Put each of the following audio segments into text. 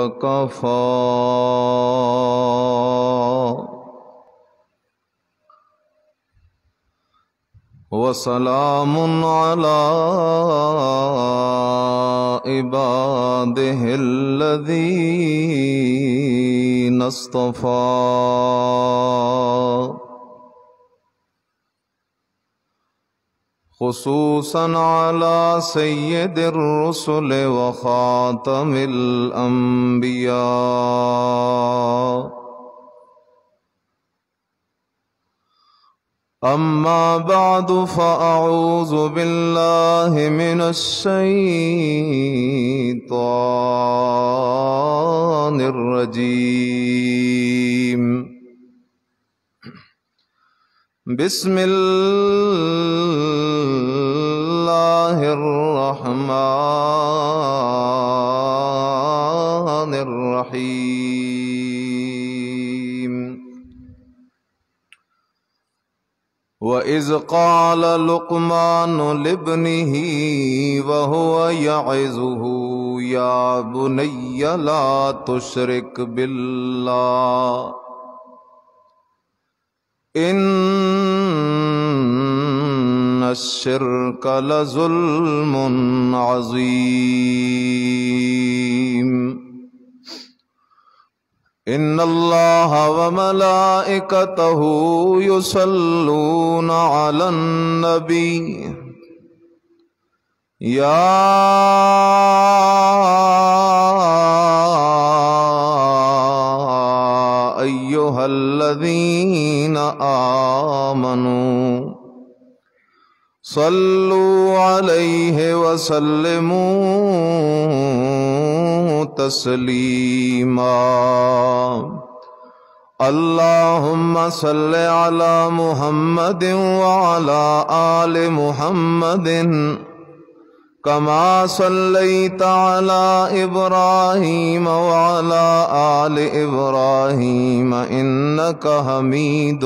وكفى وسلام على عباده الذين اصطفى خصوصا على سيد الرسل وخاتم الأنبياء أما بعد فأعوذ بالله من الشيطان الرجيم بسم الله الرحمن الرحيم وإذ قال لقمان لابنه وهو يعظه يا بني لا تشرك بالله إن الشرك لظلم عظيم إن الله وملائكته يصلون على النبي يا أيها الذين آمنوا صلوا عليه وسلموا تسليما اللهم صل على محمد وعلى آل محمد كما صليت على إبراهيم وعلى آل إبراهيم إنك حميد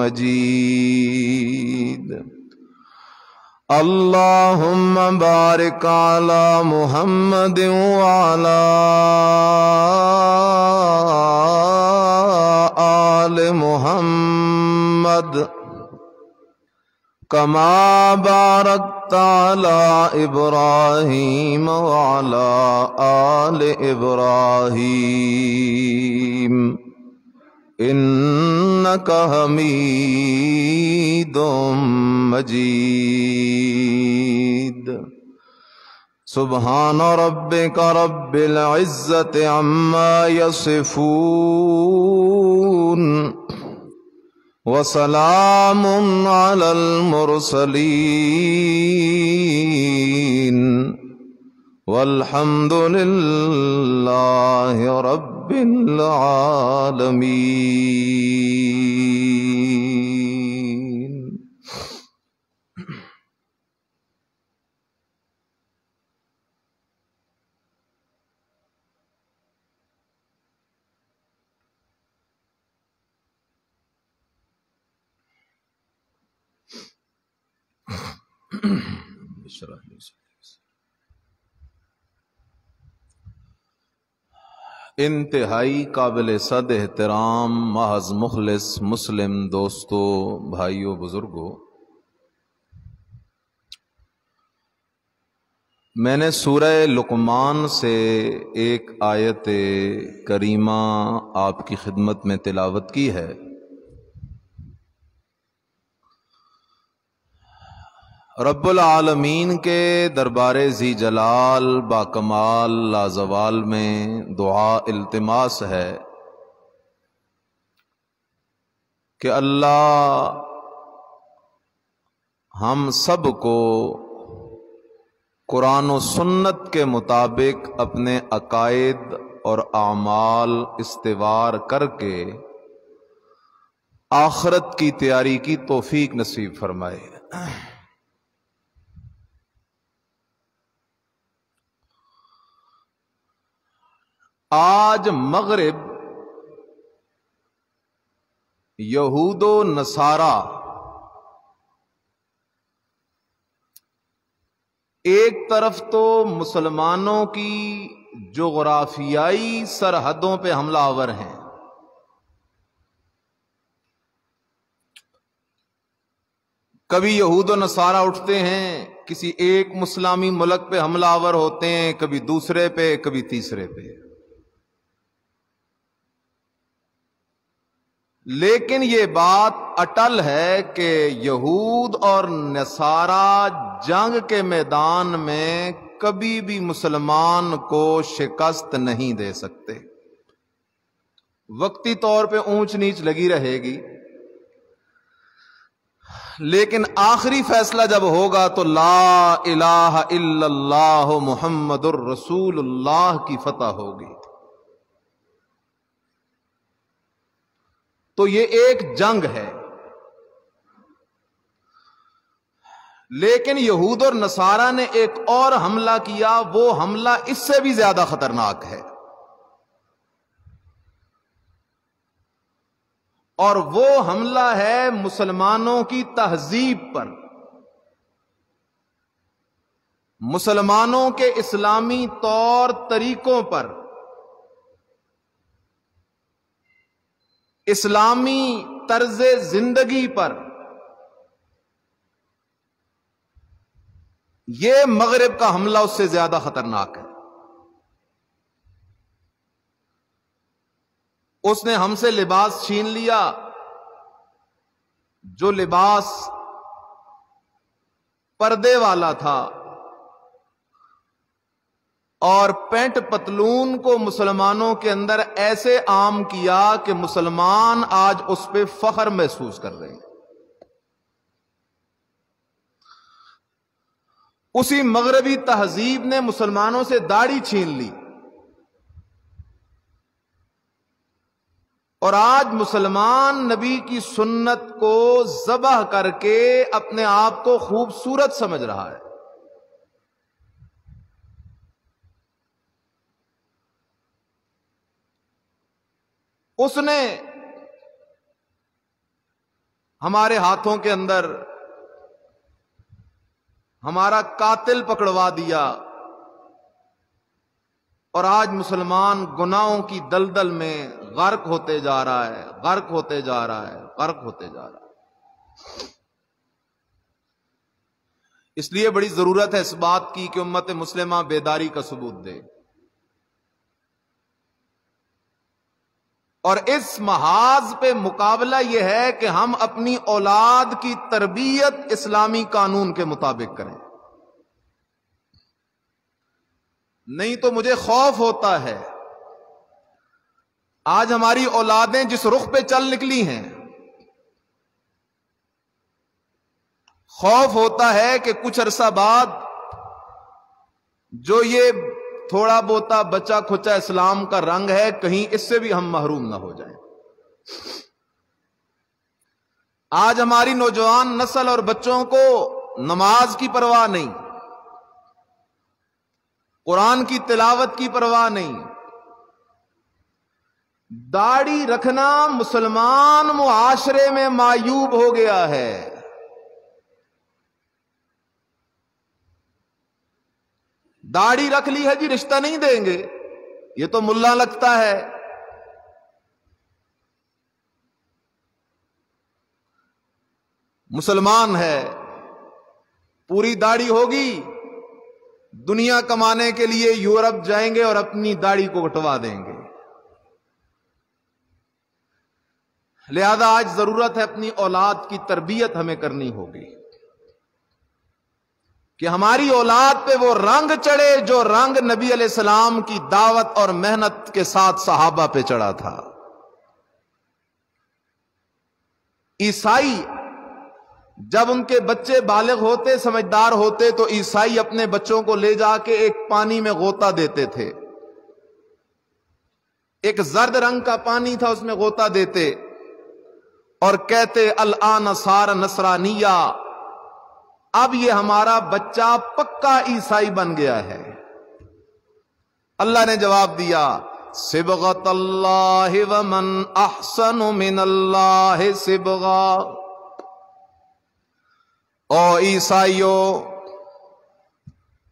مجيد اللهم بارك على محمد وعلى آل محمد كما باركت على إبراهيم وعلى آل إبراهيم إنك حميد مجيد سبحان ربك رب العزة عما يصفون وسلام على المرسلين والحمد لله رب العالمين. انتہائی قابل صد احترام محض مخلص مسلم دوستو، بھائیو، بزرگو، میں نے سورہ لقمان سے ایک آیت کریمہ آپ کی خدمت میں تلاوت کی ہے۔ رب العالمین کے دربار ذی جلال باکمال لازوال میں دعا التماس ہے کہ اللہ ہم سب کو قرآن و سنت کے مطابق اپنے عقائد اور اعمال استوار کر کے آخرت کی تیاری کی توفیق نصیب فرمائے۔ آج مغرب یہود و نصارہ ایک طرف تو مسلمانوں کی جغرافیائی سرحدوں پہ حملہ آور ہیں. کبھی یہود و نصارہ اٹھتے ہیں، کسی ایک مسلمی ملک پہ حملہ آور ہوتے ہیں، کبھی دوسرے پہ، کبھی تیسرے پہ. لیکن یہ بات اٹل ہے کہ یہود اور نصارہ جنگ کے میدان میں کبھی بھی مسلمان کو شکست نہیں دے سکتے. وقتی طور پہ اونچ نیچ لگی رہے گی، لیکن آخری فیصلہ جب ہوگا تو لا الہ الا اللہ محمد الرسول اللہ کی فتح ہوگی. تو یہ ایک جنگ ہے. لیکن یہود اور نصارہ نے ایک اور حملہ کیا، وہ حملہ اس سے بھی زیادہ خطرناک ہے. اور وہ حملہ ہے مسلمانوں کی تہذیب پر، مسلمانوں کے اسلامی طور طریقوں پر، اسلامی طرز زندگی پر. یہ مغرب کا حملہ اس سے زیادہ خطرناک ہے. اس نے ہم سے لباس چھین لیا، جو لباس پردے والا تھا، اور پینٹ پتلون کو مسلمانوں کے اندر ایسے عام کیا کہ مسلمان آج اس پہ فخر محسوس کر رہے ہیں. اسی مغربی تہذیب نے مسلمانوں سے داڑھی چھین لی، اور آج مسلمان نبی کی سنت کو ذبح کر کے اپنے آپ کو خوبصورت سمجھ رہا ہے. اس نے ہمارے ہاتھوں کے اندر ہمارا قاتل پکڑوا دیا، اور آج مسلمان گناہوں کی دلدل میں غرق ہوتے جا رہا ہے، غرق ہوتے جا رہا ہے، غرق ہوتے جا رہا ہے. اس لیے بڑی ضرورت ہے اس بات کی کہ امت مسلمہ بیداری کا ثبوت دے. اور اس محاذ پہ مقابلہ یہ ہے کہ ہم اپنی اولاد کی تربیت اسلامی قانون کے مطابق کریں. نہیں تو مجھے خوف ہوتا ہے، آج ہماری اولادیں جس رخ پہ چل نکلی ہیں، خوف ہوتا ہے کہ کچھ عرصہ بعد جو یہ تھوڑا بہتا بچا کھچا اسلام کا رنگ ہے، کہیں اس سے بھی ہم محروم نہ ہو جائیں. آج ہماری نوجوان نسل اور بچوں کو نماز کی پرواہ نہیں، قرآن کی تلاوت کی پرواہ نہیں. داڑھی رکھنا مسلمان معاشرے میں معیوب ہو گیا ہے. داڑھی رکھ لی ہے جی رشتہ نہیں دیں گے، یہ تو ملا لگتا ہے. مسلمان ہے، پوری داڑھی ہوگی، دنیا کمانے کے لیے یورپ جائیں گے اور اپنی داڑھی کو کٹوا دیں گے. لہذا آج ضرورت ہے اپنی اولاد کی تربیت ہمیں کرنی ہوگی کہ ہماری اولاد پہ وہ رنگ چڑھے جو رنگ نبی علیہ السلام کی دعوت اور محنت کے ساتھ صحابہ پہ چڑھا تھا. عیسائی جب ان کے بچے بالغ ہوتے، سمجھدار ہوتے، تو عیسائی اپنے بچوں کو لے جا کے ایک پانی میں غوطہ دیتے تھے. ایک زرد رنگ کا پانی تھا، اس میں غوطہ دیتے اور کہتے الآن صار نصرانیہ، اب یہ ہمارا بچہ پکا عیسائی بن گیا ہے. اللہ نے جواب دیا صبغۃ اللہ ومن احسن من اللہ صبغا. او عیسائیو،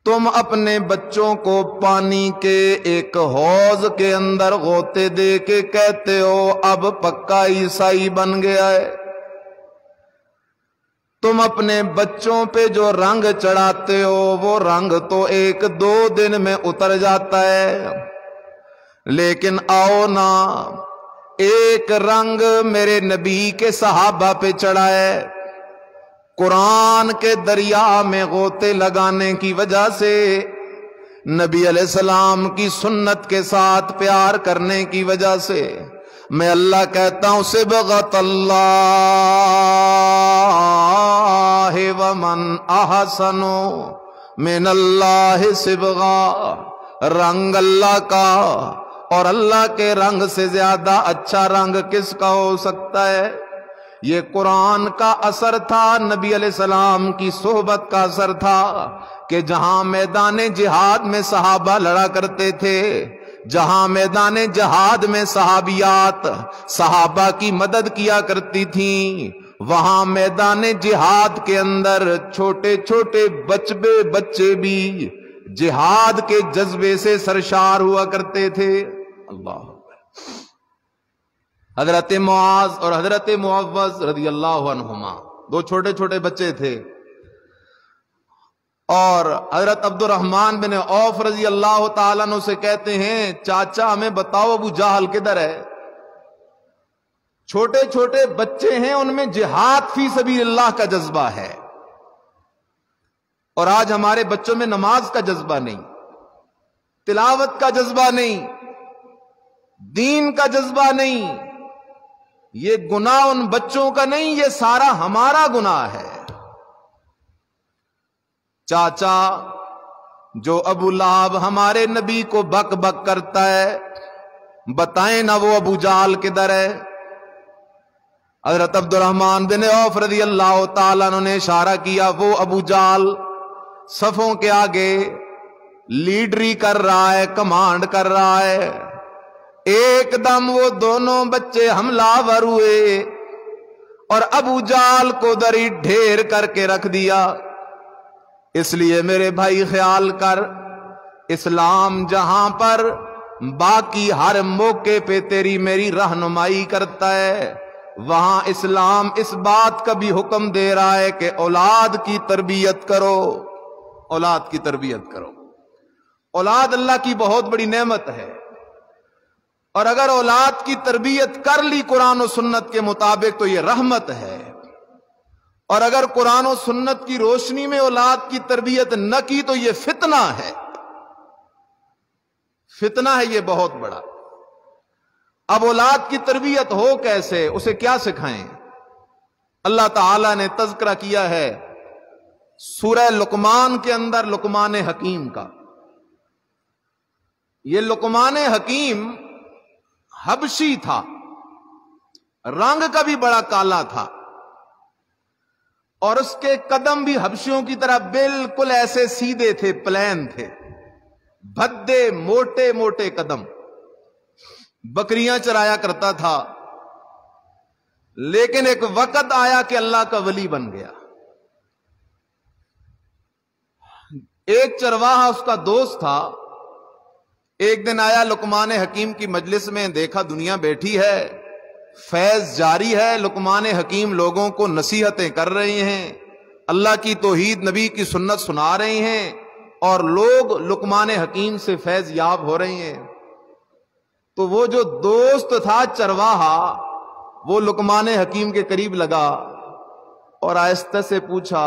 تم اپنے بچوں کو پانی کے ایک حوض کے اندر غوطے دے کے کہتے ہو اب پکا عیسائی بن گیا ہے. تم اپنے بچوں پہ جو رنگ چڑھاتے ہو وہ رنگ تو 1-2 دن میں اتر جاتا ہے، لیکن آؤ نا ایک رنگ میرے نبی کے صحابہ پہ چڑھا ہے. قرآن کے دریا میں غوطے لگانے کی وجہ سے، نبی علیہ السلام کی سنت کے ساتھ پیار کرنے کی وجہ سے، میں اللہ کہتا ہوں صبغۃ اللہ ومن احسن من اللہ صبغہ، رنگ اللہ کا اور اللہ کے رنگ سے زیادہ اچھا رنگ کس کا ہو سکتا ہے؟ یہ قرآن کا اثر تھا، نبی علیہ السلام کی صحبت کا اثر تھا کہ جہاں میدان جہاد میں صحابہ لڑا کرتے تھے، جہاں میدان جہاد میں صحابیات صحابہ کی مدد کیا کرتی تھیں، وہاں میدان جہاد کے اندر چھوٹے چھوٹے بچے بھی جہاد کے جذبے سے سرشار ہوا کرتے تھے. اللہ، حضرت معاذ اور حضرت معوذ رضی اللہ عنہما 2 چھوٹے چھوٹے بچے تھے، اور حضرت عبد الرحمن بن عوف رضی اللہ تعالیٰ عنہ سے کہتے ہیں چاچا ہمیں بتاؤ ابو جہل کدھر ہے؟ چھوٹے چھوٹے بچے ہیں، ان میں جہاد فی سبیل اللہ کا جذبہ ہے، اور آج ہمارے بچوں میں نماز کا جذبہ نہیں، تلاوت کا جذبہ نہیں، دین کا جذبہ نہیں. یہ گناہ ان بچوں کا نہیں، یہ سارا ہمارا گناہ ہے. چاچا جو ابو لہب ہمارے نبی کو بک بک کرتا ہے، بتائیں نا وہ ابو جہل کدھر ہے؟ حضرت عبد الرحمن بن عوف رضی اللہ تعالیٰ عنہ نے اشارہ کیا، وہ ابو جہل صفوں کے آگے لیڈری کر رہا ہے، کمانڈ کر رہا ہے. ایک دم وہ دونوں بچے حملہ آور ہوئے اور ابو جہل کو دری ڈھیر کر کے رکھ دیا. اس لیے میرے بھائی خیال کر، اسلام جہاں پر باقی ہر موقع پہ تیری میری رہنمائی کرتا ہے، وہاں اسلام اس بات کا بھی حکم دے رہا ہے کہ اولاد کی تربیت کرو، اولاد کی تربیت کرو. اولاد اللہ کی بہت بڑی نعمت ہے، اور اگر اولاد کی تربیت کر لی قرآن و سنت کے مطابق تو یہ رحمت ہے، اور اگر قرآن و سنت کی روشنی میں اولاد کی تربیت نہ کی تو یہ فتنہ ہے. فتنہ ہے یہ بہت بڑا. اب اولاد کی تربیت ہو کیسے، اسے کیا سکھائیں؟ اللہ تعالی نے تذکرہ کیا ہے سورہ لقمان کے اندر لقمان حکیم کا. یہ لقمان حکیم حبشی تھا، رنگ کا بھی بڑا کالا تھا، اور اس کے قدم بھی حبشیوں کی طرح بالکل ایسے سیدھے تھے، پلین تھے، بھدے موٹے موٹے قدم. بکریاں چرایا کرتا تھا، لیکن ایک وقت آیا کہ اللہ کا ولی بن گیا. ایک چرواہا اس کا دوست تھا، ایک دن آیا لقمان حکیم کی مجلس میں، دیکھا دنیا بیٹھی ہے، فیض جاری ہے، لقمان حکیم لوگوں کو نصیحتیں کر رہے ہیں، اللہ کی توحید نبی کی سنت سنا رہے ہیں، اور لوگ لقمان حکیم سے فیض یاب ہو رہے ہیں. تو وہ جو دوست تھا چرواہا، وہ لقمان حکیم کے قریب لگا اور آہستہ سے پوچھا،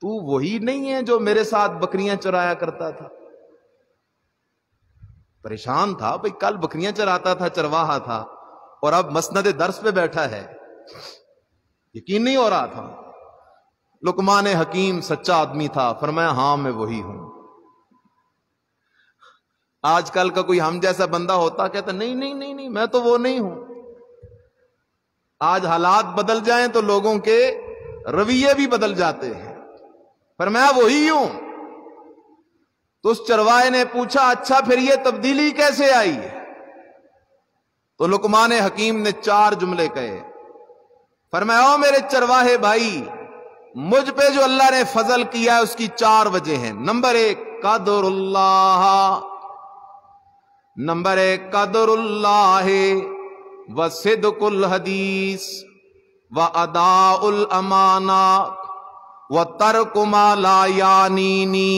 تو وہی نہیں ہے جو میرے ساتھ بکریاں چرایا کرتا تھا؟ پریشان تھا، بھئی کل بکریاں چراتا تھا، چرواہا تھا، اور اب مسند درس پہ بیٹھا ہے، یقین نہیں ہو رہا تھا. لقمان حکیم سچا آدمی تھا، فرمایا ہاں میں وہی ہوں. آج کل کا کوئی ہم جیسا بندہ ہوتا کہتا نہیں نہیں نہیں نہیں میں تو وہ نہیں ہوں. آج حالات بدل جائیں تو لوگوں کے رویے بھی بدل جاتے ہیں. فرمایا وہی ہوں. تو اس چرواہے نے پوچھا اچھا پھر یہ تبدیلی کیسے آئی؟ تو لقمان حکیم نے 4 جملے کہے. فرمایا او میرے چرواہے بھائی، مجھ پہ جو اللہ نے فضل کیا ہے اس کی 4 وجہ ہیں۔ نمبر 1 قدر اللہ، نمبر 1 قدر اللہ و صدق الحدیث و اداء الامانہ و ترک ما لا یعنینی۔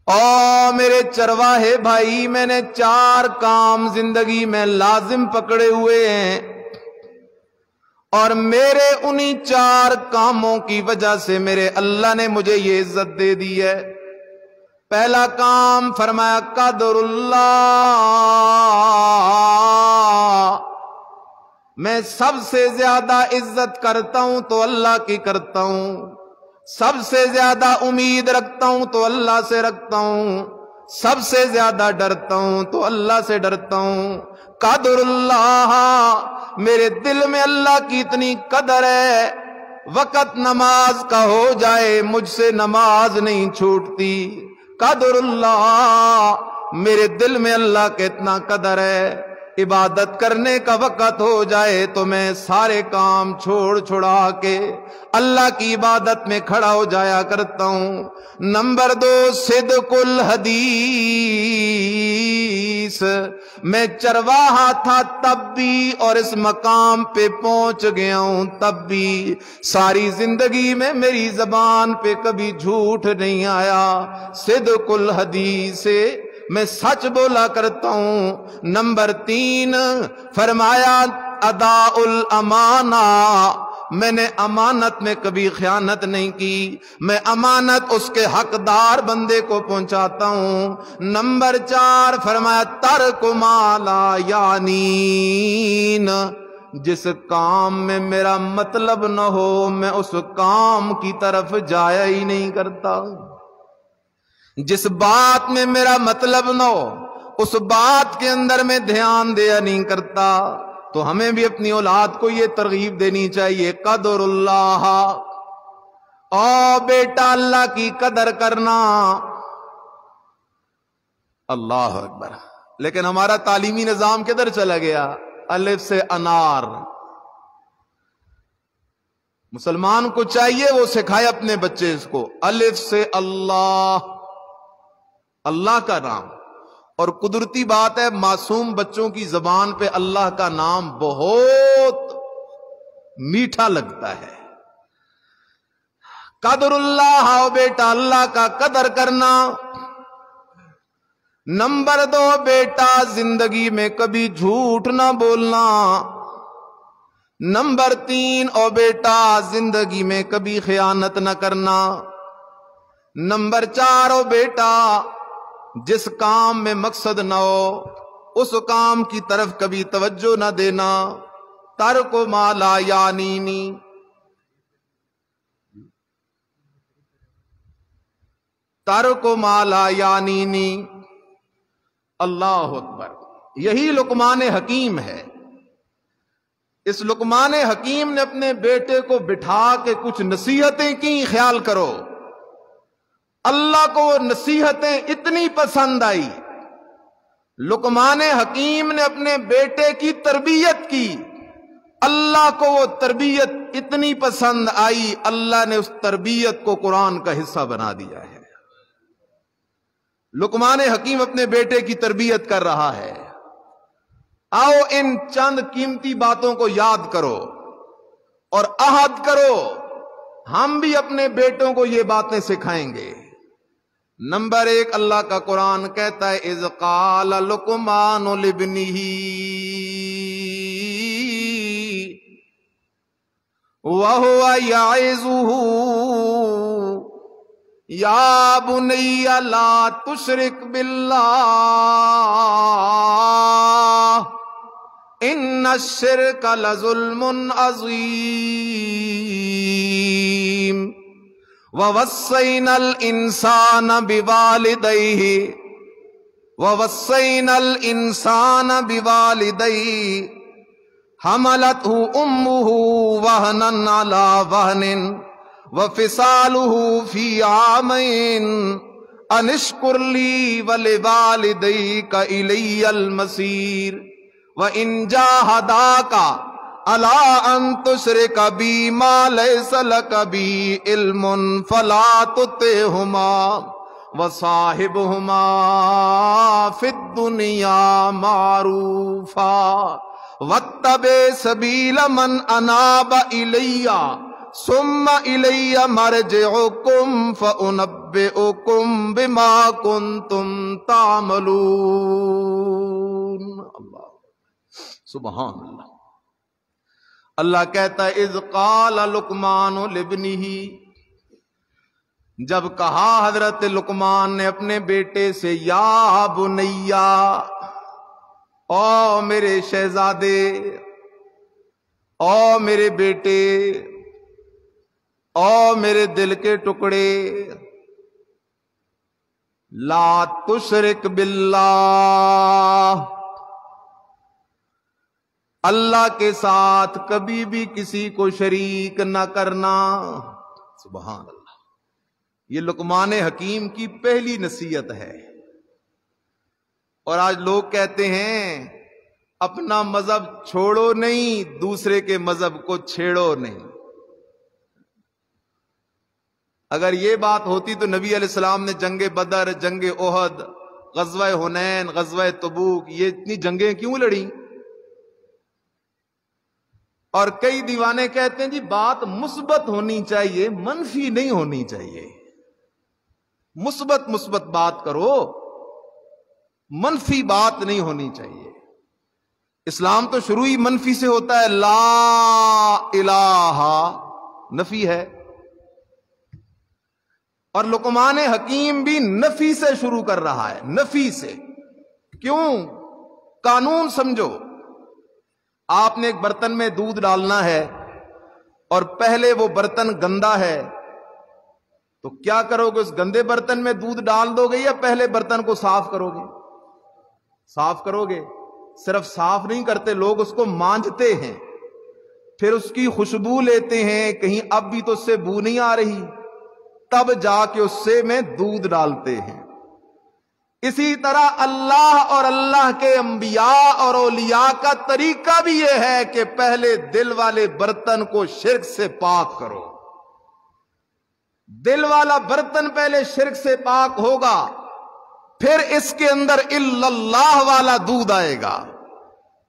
او میرے چرواہے بھائی، میں نے 4 کام زندگی میں لازم پکڑے ہوئے ہیں، اور میرے انہی 4 کاموں کی وجہ سے میرے اللہ نے مجھے یہ عزت دے دی ہے۔ پہلا کام فرمایا قدر اللہ، میں سب سے زیادہ عزت کرتا ہوں تو اللہ کی کرتا ہوں، سب سے زیادہ امید رکھتا ہوں تو اللہ سے رکھتا ہوں، سب سے زیادہ ڈرتا ہوں تو اللہ سے ڈرتا ہوں۔ قدر اللہ، میرے دل میں اللہ کی اتنی قدر ہے، وقت نماز کا ہو جائے مجھ سے نماز نہیں چھوٹتی۔ قدر اللہ، میرے دل میں اللہ کا اتنا قدر ہے، عبادت کرنے کا وقت ہو جائے تو میں سارے کام چھوڑا کے اللہ کی عبادت میں کھڑا ہو جایا کرتا ہوں۔ نمبر 2 صدق الحدیث، میں چرواہا تھا تب بھی اور اس مقام پہ پہنچ گیا ہوں تب بھی ساری زندگی میں میری زبان پہ کبھی جھوٹ نہیں آیا۔ صدق الحدیث سے میں سچ بولا کرتا ہوں۔ نمبر 3 فرمایا اداء الامانہ، میں نے امانت میں کبھی خیانت نہیں کی، میں امانت اس کے حقدار بندے کو پہنچاتا ہوں۔ نمبر 4 فرمایا ترک ما لا یعنین، جس کام میں میرا مطلب نہ ہو میں اس کام کی طرف جایا ہی نہیں کرتا۔ جس بات میں میرا مطلب نہ ہو اس بات کے اندر میں دھیان دیا نہیں کرتا۔ تو ہمیں بھی اپنی اولاد کو یہ ترغیب دینی چاہیے، قدر اللہ، او بیٹا اللہ کی قدر کرنا۔ اللہ اکبر۔ لیکن ہمارا تعلیمی نظام کدھر چلا گیا؟ الف سے انار۔ مسلمان کو چاہیے وہ سکھائے اپنے بچے اس کو الف سے اللہ، اللہ کا نام۔ اور قدرتی بات ہے معصوم بچوں کی زبان پہ اللہ کا نام بہت میٹھا لگتا ہے۔ قدر اللہ، بیٹا اللہ کا قدر کرنا۔ نمبر 2 بیٹا زندگی میں کبھی جھوٹ نہ بولنا۔ نمبر 3 او بیٹا زندگی میں کبھی خیانت نہ کرنا۔ نمبر 4 او بیٹا جس کام میں مقصد نہ ہو اس کام کی طرف کبھی توجہ نہ دینا۔ ترک ما لا یعنینی، ترک ما لا یعنینی۔ اللہ اکبر۔ یہی لقمان حکیم ہے۔ اس لقمان حکیم نے اپنے بیٹے کو بٹھا کے کچھ نصیحتیں کی، خیال کرو۔ اللہ کو وہ نصیحتیں اتنی پسند آئی، لقمان حکیم نے اپنے بیٹے کی تربیت کی، اللہ کو وہ تربیت اتنی پسند آئی، اللہ نے اس تربیت کو قرآن کا حصہ بنا دیا ہے۔ لقمان حکیم اپنے بیٹے کی تربیت کر رہا ہے۔ آؤ ان چند قیمتی باتوں کو یاد کرو اور عہد کرو ہم بھی اپنے بیٹوں کو یہ باتیں سکھائیں گے۔ نمبر 1 اللہ کا قرآن کہتا ہے اذ قال لقمان لابنہ وهو يعظه یا بنی لا تشرک باللہ ان الشرک لظلم عظیم ووصینا الانسان بوالدیہ حملته امه وهنا على وهن وفصاله في عامين ان اشكر لي ولوالديك الي المصير وان جاهداك الا ان تشرک بی ما لیس لک بی علم فلا تطعهما وصاحبهما فی الدنیا معروفا واتبع سبیل من اناب الی ثم الی مرجعکم فانبئکم بما کنتم تعملون۔ اللہ سبحان اللہ۔ اللہ کہتا ہے اذ قال لقمان لابنہ، جب کہا حضرت لقمان نے اپنے بیٹے سے یا بنیا، او میرے شہزادے، او میرے بیٹے، او میرے دل کے ٹکڑے، لا تشرک باللہ، اللہ کے ساتھ کبھی بھی کسی کو شریک نہ کرنا۔ سبحان اللہ۔ یہ لقمان حکیم کی پہلی نصیحت ہے۔ اور آج لوگ کہتے ہیں اپنا مذہب چھوڑو نہیں، دوسرے کے مذہب کو چھیڑو نہیں۔ اگر یہ بات ہوتی تو نبی علیہ السلام نے جنگ بدر، جنگ احد، غزوہ حنین، غزوہ تبوک، یہ اتنی جنگیں کیوں لڑیں؟ اور کئی دیوانے کہتے ہیں جی بات مثبت ہونی چاہیے، منفی نہیں ہونی چاہیے۔ مثبت بات کرو، منفی بات نہیں ہونی چاہیے۔ اسلام تو شروع ہی منفی سے ہوتا ہے، لا الہ نفی ہے، اور لقمان حکیم بھی نفی سے شروع کر رہا ہے، نفی سے۔ کیوں؟ قانون سمجھو۔ آپ نے ایک برتن میں دودھ ڈالنا ہے اور پہلے وہ برتن گندا ہے، تو کیا کرو گے؟ اس گندے برتن میں دودھ ڈال دو گے یا پہلے برتن کو صاف کرو گے؟ صاف کرو گے۔ صرف صاف نہیں کرتے، لوگ اس کو مانجتے ہیں، پھر اس کی خوشبو لیتے ہیں، کہیں اب بھی تو اس سے بو نہیں آ رہی، تب جا کے اس سے میں دودھ ڈالتے ہیں۔ اسی طرح اللہ اور اللہ کے انبیاء اور اولیاء کا طریقہ بھی یہ ہے کہ پہلے دل والے برتن کو شرک سے پاک کرو۔ دل والا برتن پہلے شرک سے پاک ہوگا، پھر اس کے اندر الا اللہ والا دودھ آئے گا،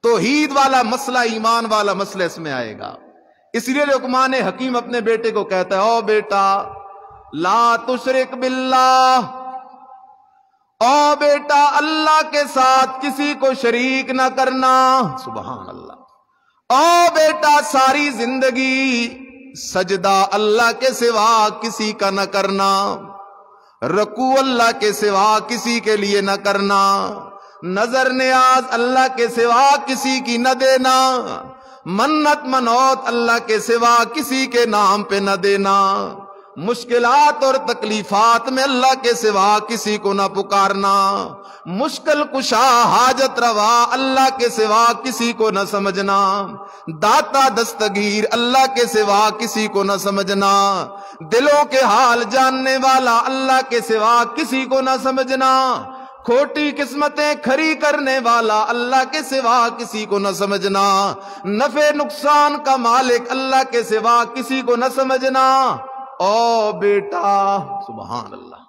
توحید والا مسئلہ، ایمان والا مسئلہ اس میں آئے گا۔ اس لیے لقمان حکیم اپنے بیٹے کو کہتا ہے، او بیٹا لا تشرک باللہ، او بیٹا اللہ کے ساتھ کسی کو شریک نہ کرنا۔ سبحان اللہ۔ او بیٹا ساری زندگی سجدہ اللہ کے سوا کسی کا نہ کرنا، رکوع اللہ کے سوا کسی کے لیے نہ کرنا، نظر نیاز اللہ کے سوا کسی کی نہ دینا، منت منوت اللہ کے سوا کسی کے نام پہ نہ دینا، مشکلات اور تکلیفات میں اللہ کے سوا کسی کو نہ پکارنا، مشکل کشا حاجت روا اللہ کے سوا کسی کو نہ سمجھنا، داتا دستگیر اللہ کے سوا کسی کو نہ سمجھنا، دلوں کے حال جاننے والا اللہ کے سوا کسی کو نہ سمجھنا، کھوٹی قسمتیں کھری کرنے والا اللہ کے سوا کسی کو نہ سمجھنا، نفع نقصان کا مالک اللہ کے سوا کسی کو نہ سمجھنا۔ او بیٹا، سبحان اللہ،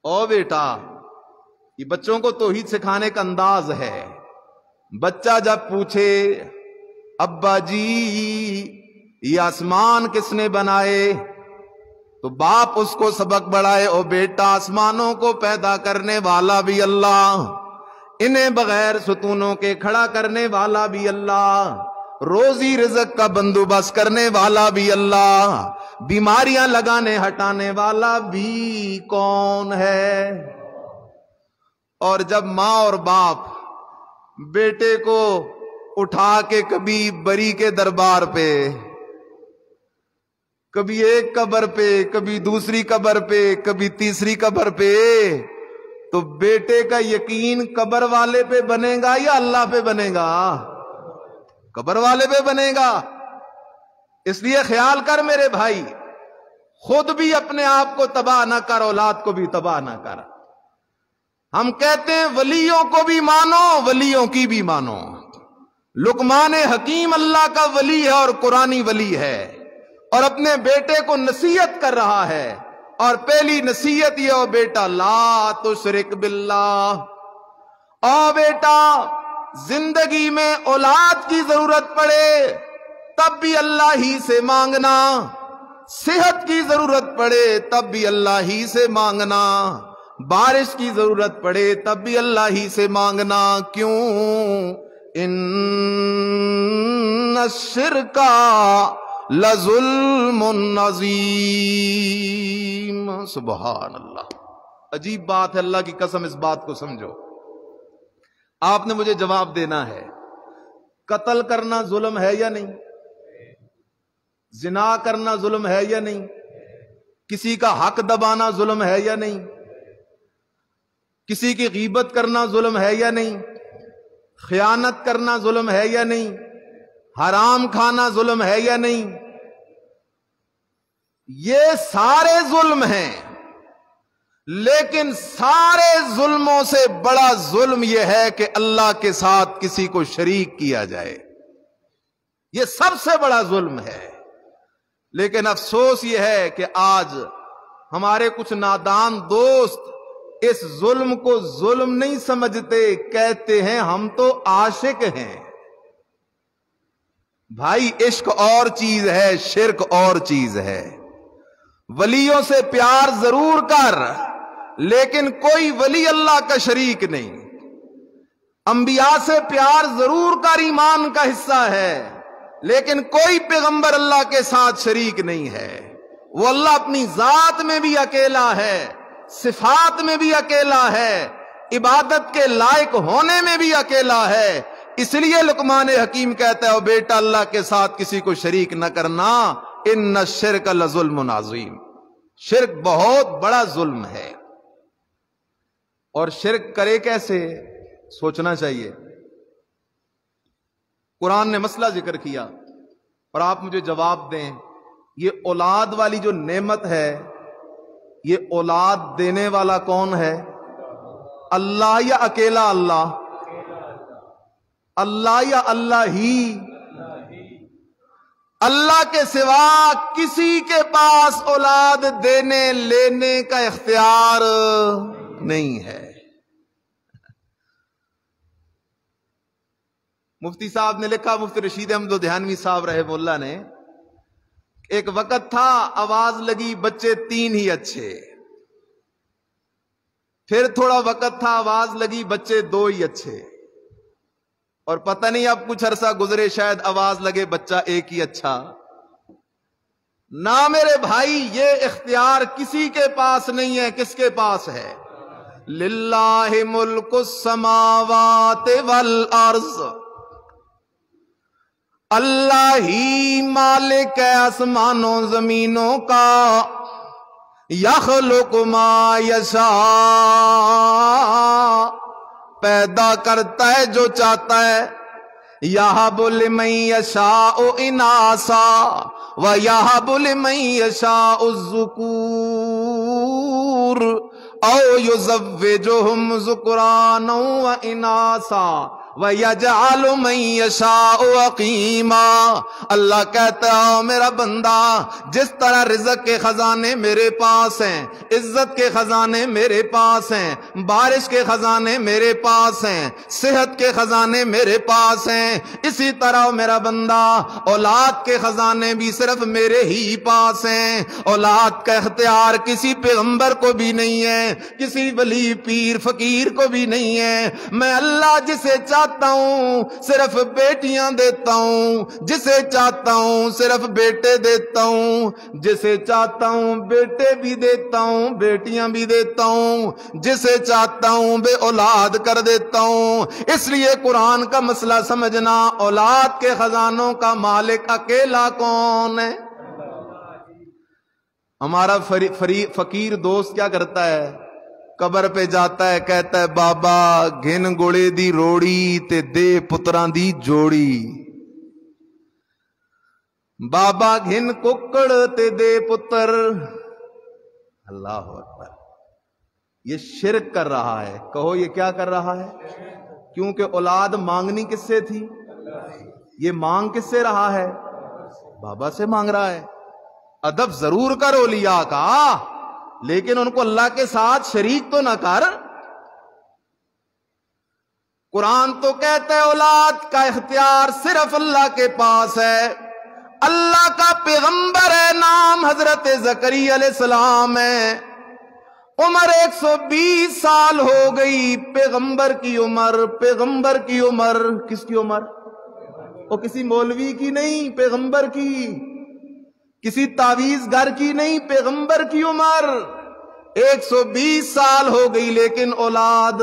او بیٹا، یہ بچوں کو توحید سکھانے کا انداز ہے۔ بچہ جب پوچھے ابا جی یہ آسمان کس نے بنائے، تو باپ اس کو سبق بڑھائے، او بیٹا آسمانوں کو پیدا کرنے والا بھی اللہ، انہیں بغیر ستونوں کے کھڑا کرنے والا بھی اللہ، روزی رزق کا بندوبست کرنے والا بھی اللہ، بیماریاں لگانے ہٹانے والا بھی کون ہے؟ اور جب ماں اور باپ بیٹے کو اٹھا کے کبھی بری کے دربار پہ، کبھی ایک قبر پہ، کبھی دوسری قبر پہ، کبھی تیسری قبر پہ، تو بیٹے کا یقین قبر والے پہ بنے گا یا اللہ پہ بنے گا؟ قبر والے پہ بنے گا۔ اس لیے خیال کر میرے بھائی، خود بھی اپنے آپ کو تباہ نہ کر، اولاد کو بھی تباہ نہ کر۔ ہم کہتے ہیں ولیوں کو بھی مانو، ولیوں کی بھی مانو، لقمان حکیم اللہ کا ولی ہے اور قرآنی ولی ہے، اور اپنے بیٹے کو نصیحت کر رہا ہے، اور پہلی نصیحت یہ، او بیٹا لا تشرک باللہ، او بیٹا زندگی میں اولاد کی ضرورت پڑے تب بھی اللہ ہی سے مانگنا، صحت کی ضرورت پڑے تب بھی اللہ ہی سے مانگنا، بارش کی ضرورت پڑے تب بھی اللہ ہی سے مانگنا۔ کیوں؟ ان الشرک لظلم عظیم۔ سبحان اللہ، عجیب بات ہے، اللہ کی قسم اس بات کو سمجھو۔ آپ نے مجھے جواب دینا ہے، قتل کرنا ظلم ہے یا نہیں؟ زنا کرنا ظلم ہے یا نہیں؟ کسی کا حق دبانا ظلم ہے یا نہیں؟ کسی کی غیبت کرنا ظلم ہے یا نہیں؟ خیانت کرنا ظلم ہے یا نہیں؟ حرام کھانا ظلم ہے یا نہیں؟ یہ سارے ظلم ہیں، لیکن سارے ظلموں سے بڑا ظلم یہ ہے کہ اللہ کے ساتھ کسی کو شریک کیا جائے، یہ سب سے بڑا ظلم ہے۔ لیکن افسوس یہ ہے کہ آج ہمارے کچھ نادان دوست اس ظلم کو ظلم نہیں سمجھتے، کہتے ہیں ہم تو عاشق ہیں۔ بھائی عشق اور چیز ہے، شرک اور چیز ہے۔ ولیوں سے پیار ضرور کر، لیکن کوئی ولی اللہ کا شریک نہیں۔ انبیاء سے پیار ضرور کر، ایمان کا حصہ ہے، لیکن کوئی پیغمبر اللہ کے ساتھ شریک نہیں ہے۔ وہ اللہ اپنی ذات میں بھی اکیلا ہے، صفات میں بھی اکیلا ہے، عبادت کے لائق ہونے میں بھی اکیلا ہے۔ اس لیے لقمان حکیم کہتا ہے، او بیٹا اللہ کے ساتھ کسی کو شریک نہ کرنا، ان الشرک لظلم عظیم، شرک بہت بڑا ظلم ہے۔ اور شرک کرے کیسے؟ سوچنا چاہیے۔ قرآن نے مسئلہ ذکر کیا اور آپ مجھے جواب دیں، یہ اولاد والی جو نعمت ہے، یہ اولاد دینے والا کون ہے؟ اللہ یا اکیلا اللہ؟ اللہ یا اللہ ہی؟ اللہ کے سوا کسی کے پاس اولاد دینے لینے کا اختیار نہیں ہے۔ مفتی صاحب نے لکھا، مفتی رشید احمد لدھیانوی صاحب رحمہ اللہ نے، ایک وقت تھا آواز لگی بچے 3 ہی اچھے، پھر تھوڑا وقت تھا آواز لگی بچے 2 ہی اچھے، اور پتہ نہیں اب کچھ عرصہ گزرے شاید آواز لگے بچہ 1 ہی اچھا۔ نہ میرے بھائی، یہ اختیار کسی کے پاس نہیں ہے۔ کس کے پاس ہے؟ للہ ملک السماوات والارض، اللہ ہی مالک ہے آسمانوں زمینوں کا۔ یخلق ما یشاء، پیدا کرتا ہے جو چاہتا ہے۔ یہب لمن یشاء اناسا ویہب لمن یشاء الذکور او یزوجہم ذکرانا واناسا وَيَجْعَلُ مَن يَشَاءُ عَقِیمًا۔ اللہ کہتا ہے میرا بندہ، جس طرح رزق کے خزانے میرے پاس ہیں، عزت کے خزانے میرے پاس ہیں، بارش کے خزانے میرے پاس ہیں، صحت کے خزانے میرے پاس ہیں، اسی طرح میرا بندہ اولاد کے خزانے بھی صرف میرے ہی پاس ہیں۔ اولاد کا اختیار کسی پیغمبر کو بھی نہیں ہے، کسی ولی پیر فقیر کو بھی نہیں ہے۔ میں اللہ جسے چاہتا ہوں صرف بیٹیاں دیتا ہوں، جسے چاہتا ہوں صرف بیٹے دیتا ہوں، جسے چاہتا ہوں بیٹے بھی دیتا ہوں، بیٹیاں بھی دیتا ہوں، جسے چاہتا ہوں بے اولاد کر دیتا ہوں۔ اس لیے قرآن کا مسئلہ سمجھنا، اولاد کے خزانوں کا مالک اکیلا کون ہے؟ ہمارا فقیر دوست کیا کرتا ہے؟ قبر پہ جاتا ہے، کہتا ہے بابا گھن گوڑے دی روڑی تے دے پتراں دی جوڑی، بابا گھن ککڑ تے دے پتر۔ اللہ اکبر، یہ شرک کر رہا ہے۔ کہو یہ کیا کر رہا ہے؟ کیونکہ اولاد مانگنی کس سے تھی؟ یہ مانگ کس سے رہا ہے؟ بابا سے مانگ رہا ہے. ادب ضرور کرو اولیاء کا، لیکن ان کو اللہ کے ساتھ شریک تو نہ کر. قرآن تو کہتا ہے اولاد کا اختیار صرف اللہ کے پاس ہے. اللہ کا پیغمبر ہے، نام حضرت زکریا علیہ السلام ہے. عمر 120 سال ہو گئی. پیغمبر کی عمر کس کی عمر؟ وہ کسی مولوی کی نہیں، پیغمبر کی. کسی تعویذ گر کی نہیں، پیغمبر کی عمر. 120 سال ہو گئی، لیکن اولاد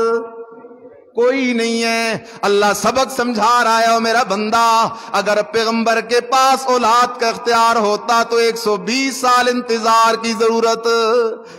کوئی نہیں ہے. اللہ سبق سمجھا رہا ہے، او میرا بندہ، اگر پیغمبر کے پاس اولاد کا اختیار ہوتا تو 120 سال انتظار کی ضرورت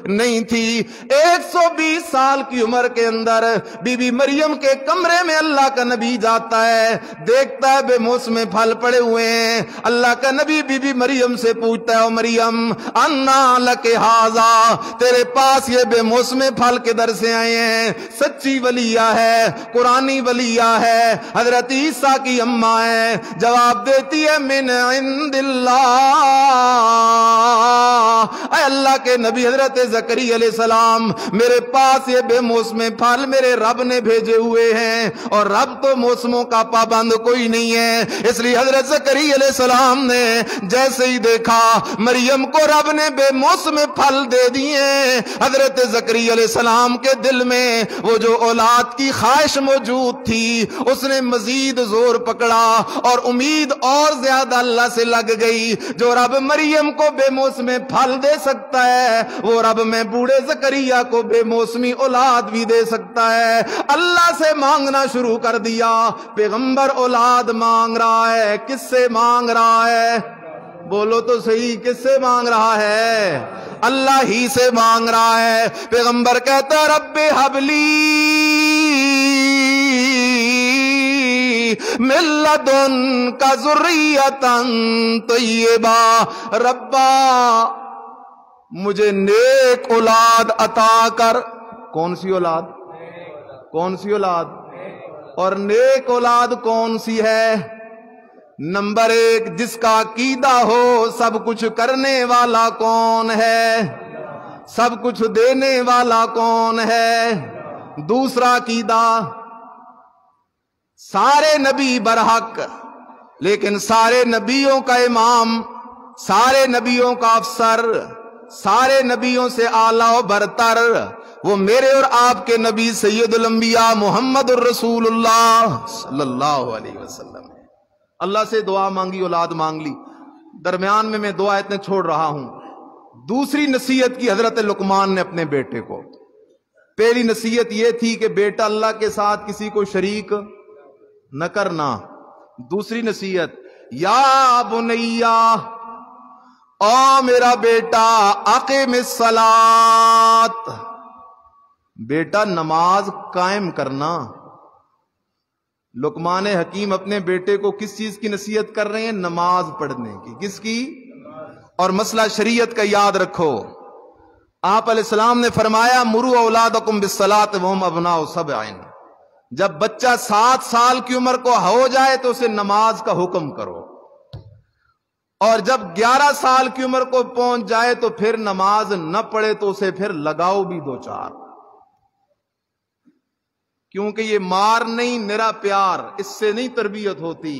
نہیں تھی. 120 سال کی عمر کے اندر بی بی مریم کے کمرے میں اللہ کا نبی جاتا ہے، دیکھتا ہے بے موسم پھل پڑے ہوئے ہیں. اللہ کا نبی بی بی مریم سے پوچھتا ہے، او مریم انا لک ھذا، تیرے پاس یہ بے موسم پھل کدھر سے آئے ہیں؟ سچی ولیہ ہے، قرآنی ولیہ ہے، حضرت عیسیٰ کی اماں ہے. جواب دیتی ہے من عند اللہ. اے اللہ کے نبی حضرت زکریا علیہ السلام، میرے پاس یہ بے موسم پھل میرے رب نے بھیجے ہوئے ہیں، اور رب تو موسموں کا پابند کوئی نہیں ہے. اس لیے حضرت زکریا علیہ السلام نے جیسے ہی دیکھا مریم کو رب نے بے موسم پھل دے دیے، حضرت زکریا علیہ السلام کے دل میں وہ جو اولاد کی خواہش موجود تھی، اس نے مزید زور پکڑا اور امید اور زیادہ اللہ سے لگ گئی. جو رب مریم کو بے موسمی پھل دے سکتا ہے، وہ رب میں بوڑھے زکریا کو بے موسمی اولاد بھی دے سکتا ہے. اللہ سے مانگنا شروع کر دیا. پیغمبر اولاد مانگ رہا ہے، کس سے مانگ رہا ہے؟ بولو تو صحیح، کس سے مانگ رہا ہے؟ اللہ ہی سے مانگ رہا ہے. پیغمبر کہتا ہے رب حبلی من لدنک ذریۃ طیبہ، ربا مجھے نیک اولاد عطا کر. کون سی اولاد؟ کون سی اولاد؟ اور نیک اولاد کون سی ہے؟ نمبر 1، جس کا عقیدہ ہو سب کچھ کرنے والا کون ہے، سب کچھ دینے والا کون ہے. دوسرا عقیدہ، سارے نبی برحق، لیکن سارے نبیوں کا امام، سارے نبیوں کا افسر، سارے نبیوں سے اعلیٰ و برتر وہ میرے اور آپ کے نبی سید الانبیاء محمد الرسول اللہ صلی اللہ علیہ وسلم ہے. اللہ سے دعا مانگی، اولاد مانگ لی. درمیان میں دو آیتیں چھوڑ رہا ہوں. دوسری نصیحت کی حضرت لقمان نے اپنے بیٹے کو. پہلی نصیحت یہ تھی کہ بیٹا اللہ کے ساتھ کسی کو شریک نہ کرنا. دوسری نصیحت، یا بنیا، او میرا بیٹا، اقیم الصلاۃ، بیٹا نماز قائم کرنا. لقمان حکیم اپنے بیٹے کو کس چیز کی نصیحت کر رہے ہیں؟ نماز پڑھنے کی. کس کی؟ اور مسئلہ شریعت کا یاد رکھو. آپ علیہ السلام نے فرمایا مروا اولادکم بالصلاۃ وہم ابناء 7. جب بچہ 7 سال کی عمر کو ہو جائے تو اسے نماز کا حکم کرو، اور جب 11 سال کی عمر کو پہنچ جائے تو پھر نماز نہ پڑھے تو اسے پھر لگاؤ بھی 2-4. کیونکہ یہ مار نہیں، نرا پیار، اس سے نہیں تربیت ہوتی.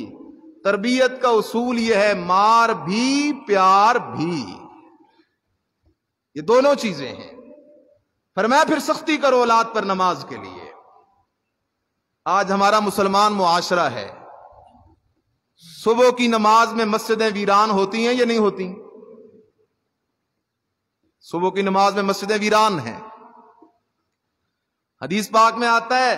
تربیت کا اصول یہ ہے مار بھی پیار بھی، یہ دونوں چیزیں ہیں. فرمایا پھر سختی کرو اولاد پر نماز کے لیے. آج ہمارا مسلمان معاشرہ ہے، صبح کی نماز میں مسجدیں ویران ہوتی ہیں یا نہیں ہوتی؟ صبح کی نماز میں مسجدیں ویران ہیں. حدیث پاک میں آتا ہے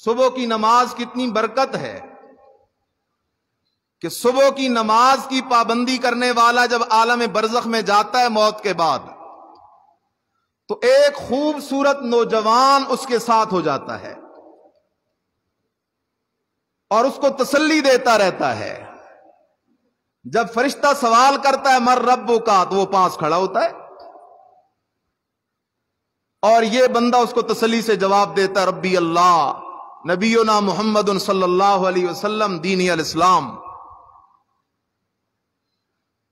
صبح کی نماز کتنی برکت ہے کہ صبح کی نماز کی پابندی کرنے والا جب عالم برزخ میں جاتا ہے موت کے بعد تو ایک خوبصورت نوجوان اس کے ساتھ ہو جاتا ہے اور اس کو تسلی دیتا رہتا ہے. جب فرشتہ سوال کرتا ہے مر ربک کا تو وہ پاس کھڑا ہوتا ہے اور یہ بندہ اس کو تسلی سے جواب دیتا ہے ربی اللہ. نبینا محمد صلی اللہ علیہ وسلم دین الاسلام۔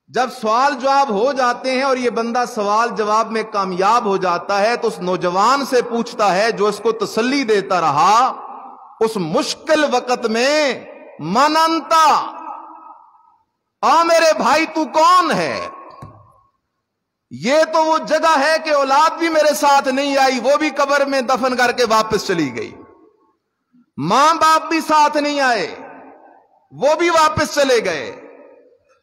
جب سوال جواب ہو جاتے ہیں اور یہ بندہ سوال جواب میں کامیاب ہو جاتا ہے تو اس نوجوان سے پوچھتا ہے جو اس کو تسلی دیتا رہا اس مشکل وقت میں، من انتا، میرے بھائی تو کون ہے؟ یہ تو وہ جگہ ہے کہ اولاد بھی میرے ساتھ نہیں آئی، وہ بھی قبر میں دفن کر کے واپس چلی گئی، ماں باپ بھی ساتھ نہیں آئے، وہ بھی واپس چلے گئے،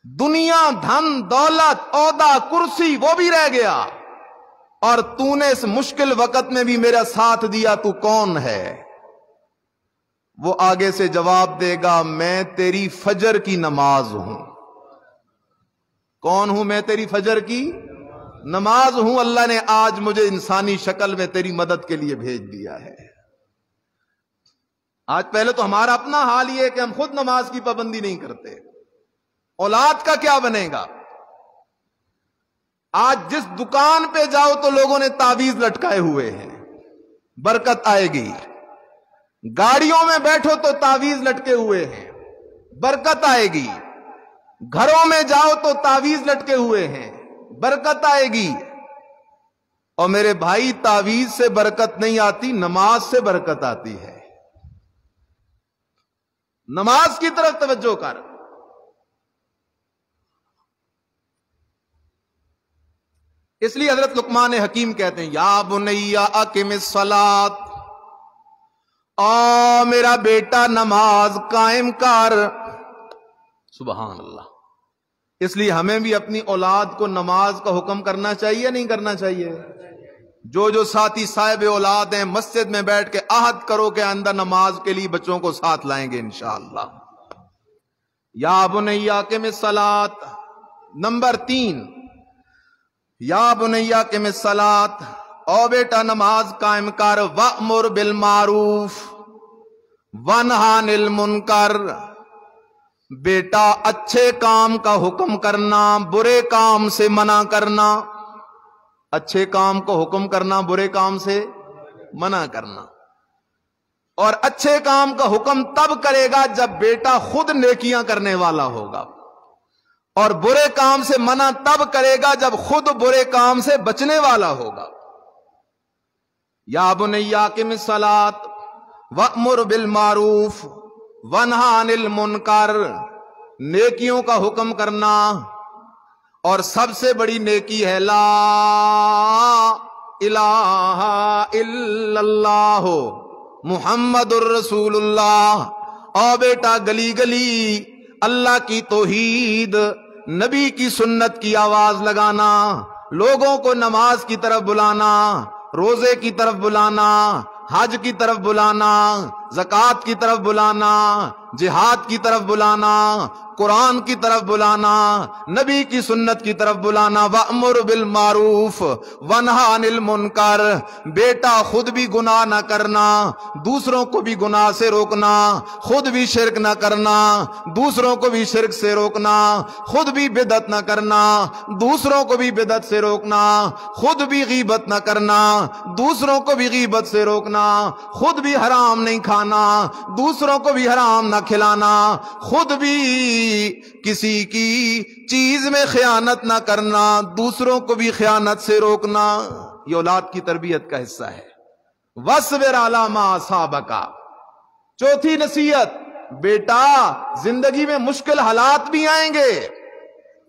دنیا، دھن، دولت، عہدہ، کرسی وہ بھی رہ گیا، اور تو نے اس مشکل وقت میں بھی میرا ساتھ دیا، تو کون ہے؟ وہ آگے سے جواب دے گا، میں تیری فجر کی نماز ہوں۔ کون ہوں میں؟ تیری فجر کی نماز ہوں، اللہ نے آج مجھے انسانی شکل میں تیری مدد کے لیے بھیج دیا ہے۔ آج پہلے تو ہمارا اپنا حال یہ ہے کہ ہم خود نماز کی پابندی نہیں کرتے، اولاد کا کیا بنے گا؟ آج جس دکان پہ جاؤ تو لوگوں نے تعویذ لٹکائے ہوئے ہیں، برکت آئے گی، گاڑیوں میں بیٹھو تو تعویذ لٹکے ہوئے ہیں، برکت آئے گی، گھروں میں جاؤ تو تعویذ لٹکے ہوئے ہیں، برکت آئے گی۔ اور میرے بھائی، تعویذ سے برکت نہیں آتی، نماز سے برکت آتی ہے۔ نماز کی طرف توجہ کر۔ اس لیے حضرت لقمان حکیم کہتے ہیں، یا بنیا اقم الصلاۃ، میرا بیٹا نماز قائم کر۔ سبحان اللہ۔ اس لیے ہمیں بھی اپنی اولاد کو نماز کا حکم کرنا چاہیے نہیں کرنا چاہیے؟ جو ساتھی صاحب اولاد ہیں، مسجد میں بیٹھ کے عہد کرو کہ آئندہ نماز کے لیے بچوں کو ساتھ لائیں گے انشاءاللہ۔ یا بنیا اقم الصلاۃ۔ نمبر 3، یا بنیا اقم الصلاۃ، او بیٹا نماز قائم کر، وَأْمُرْ بِالْمَعْرُوفِ وَانْهَ عَنِ الْمُنْکَرِ، بیٹا اچھے کام کا حکم کرنا، برے کام سے منع کرنا۔ اچھے کام کو حکم کرنا، برے کام سے منع کرنا۔ اور اچھے کام کا حکم تب کرے گا جب بیٹا خود نیکیاں کرنے والا ہوگا، اور برے کام سے منع تب کرے گا جب خود برے کام سے بچنے والا ہوگا۔ یا بنیا اقم الصلاۃ وَأْمُرْ بِالْمَعْرُوفِ وَانْهَ عَنِ الْمُنْکَرِ، نیکیوں کا حکم کرنا، اور سب سے بڑی نیکی ہے لا الہ الا اللہ محمد الرسول اللہ۔ او بیٹا گلی گلی اللہ کی توحید، نبی کی سنت کی آواز لگانا، لوگوں کو نماز کی طرف بلانا، روزے کی طرف بلانا، حج کی طرف بلانا، زکوٰۃ کی طرف بلانا، جہاد کی طرف بلانا، قرآن کی طرف بلانا، نبی کی سنت کی طرف بلانا۔ وَأْمُرْ بِالْمَعْرُوفِ وَانْهَ عَنِ الْمُنْکَرِ، بیٹا خود بھی گناہ نہ کرنا، دوسروں کو بھی گناہ سے روکنا، خود بھی شرک نہ کرنا، دوسروں کو بھی شرک سے روکنا، خود بھی بدعت نہ کرنا، دوسروں کو بھی بدعت سے روکنا، خود بھی غیبت نہ کرنا، دوسروں کو بھی غیبت سے روکنا، خود بھی حرام نہیں کھانا، دوسروں کو بھی حرام نہ کھلانا، خود بھی کسی کی چیز میں خیانت نہ کرنا، دوسروں کو بھی خیانت سے روکنا۔ یہ اولاد کی تربیت کا حصہ ہے۔ وَاصْبِرْ عَلَىٰ مَا أَصَابَكَ۔ چوتھی نصیحت، بیٹا زندگی میں مشکل حالات بھی آئیں گے،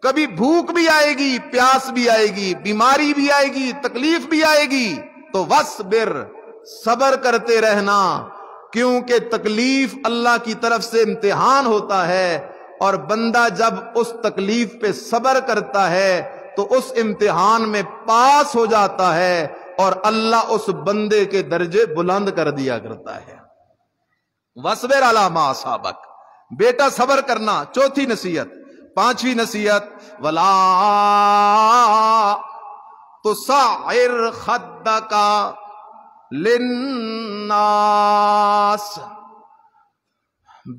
کبھی بھوک بھی آئے گی، پیاس بھی آئے گی، بیماری بھی آئے گی، تکلیف بھی آئے گی، تو وَاصْبِرْ، صبر کرتے رہنا، کیونکہ تکلیف اللہ کی طرف سے امتحان ہوتا ہے، اور بندہ جب اس تکلیف پہ صبر کرتا ہے تو اس امتحان میں پاس ہو جاتا ہے، اور اللہ اس بندے کے درجے بلند کر دیا کرتا ہے۔ وَاصْبِرْ عَلَىٰ مَا أَصَابَكَ، بیٹا صبر کرنا۔ چوتھی نصیحت۔ پانچویں نصیحت، وَلَا تُصَعِّرْ خَدَّكَ لِلنَّاسِ،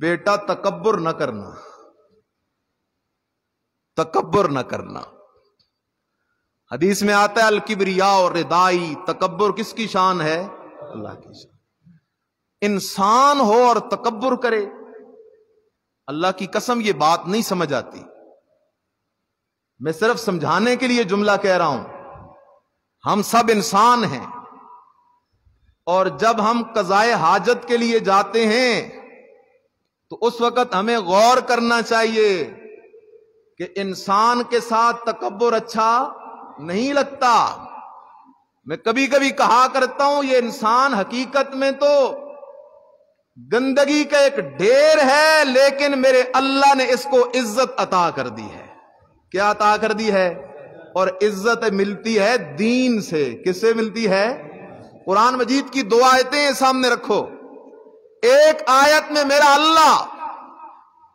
بیٹا تکبر نہ کرنا، تکبر نہ کرنا۔ حدیث میں آتا ہے الکبریاء ردائی، تکبر کس کی شان ہے؟ اللہ کی شان۔ انسان ہو اور تکبر کرے؟ اللہ کی قسم یہ بات نہیں سمجھ آتی. میں صرف سمجھانے کے لیے جملہ کہہ رہا ہوں. ہم سب انسان ہیں، اور جب ہم قضائے حاجت کے لیے جاتے ہیں تو اس وقت ہمیں غور کرنا چاہیے کہ انسان کے ساتھ تکبر اچھا نہیں لگتا. میں کبھی کبھی کہا کرتا ہوں یہ انسان حقیقت میں تو گندگی کا ایک ڈھیر ہے، لیکن میرے اللہ نے اس کو عزت عطا کر دی ہے. کیا عطا کر دی ہے؟ اور عزت ملتی ہے دین سے. کس سے ملتی ہے؟ قرآن مجید کی 2 آیتیں سامنے رکھو. ایک آیت میں میرا اللہ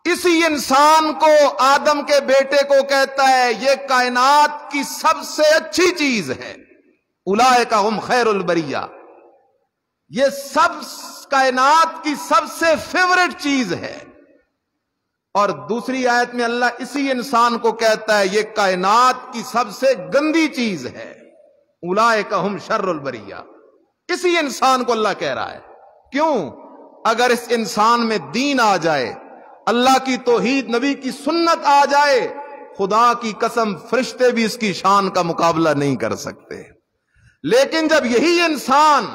اسی انسان کو، آدم کے بیٹے کو کہتا ہے یہ کائنات کی سب سے اچھی چیز ہے، اولئک ہم خیر البریہ، یہ سب کائنات کی سب سے فیورٹ چیز ہے. اور دوسری آیت میں اللہ اسی انسان کو کہتا ہے یہ کائنات کی سب سے گندی چیز ہے، اولئک ہم شر البریہ. اسی انسان کو اللہ کہہ رہا ہے. کیوں؟ اگر اس انسان میں دین آ جائے، اللہ کی توحید، نبی کی سنت آ جائے، خدا کی قسم فرشتے بھی اس کی شان کا مقابلہ نہیں کر سکتے. لیکن جب یہی انسان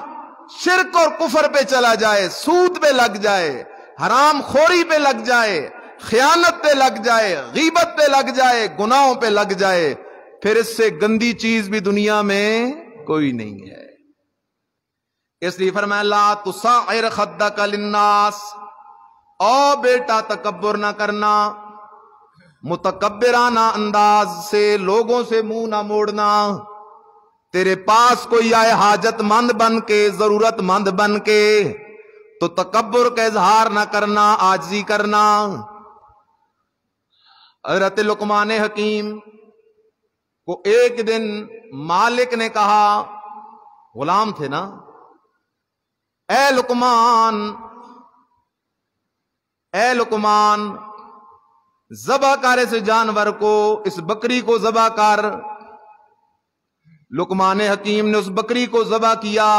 شرک اور کفر پہ چلا جائے، سود پہ لگ جائے، حرام خوری پہ لگ جائے، خیانت پہ لگ جائے، غیبت پہ لگ جائے، گناہوں پہ لگ جائے، پھر اس سے گندی چیز بھی دنیا میں کوئی نہیں ہے. اس لیے فرمایا لا تصعر خدک للناس، او بیٹا تکبر نہ کرنا، متکبرانہ انداز سے لوگوں سے منہ نہ موڑنا. تیرے پاس کوئی آئے حاجت مند بن کے، ضرورت مند بن کے، تو تکبر کا اظہار نہ کرنا، عاجزی کرنا. حضرت لقمان حکیم کو ایک دن مالک نے کہا، غلام تھے نا، اے لقمان، اے لقمان، ذبح کر اس جانور کو، اس بکری کو ذبح کر. لقمان حکیم نے اس بکری کو ذبح کیا،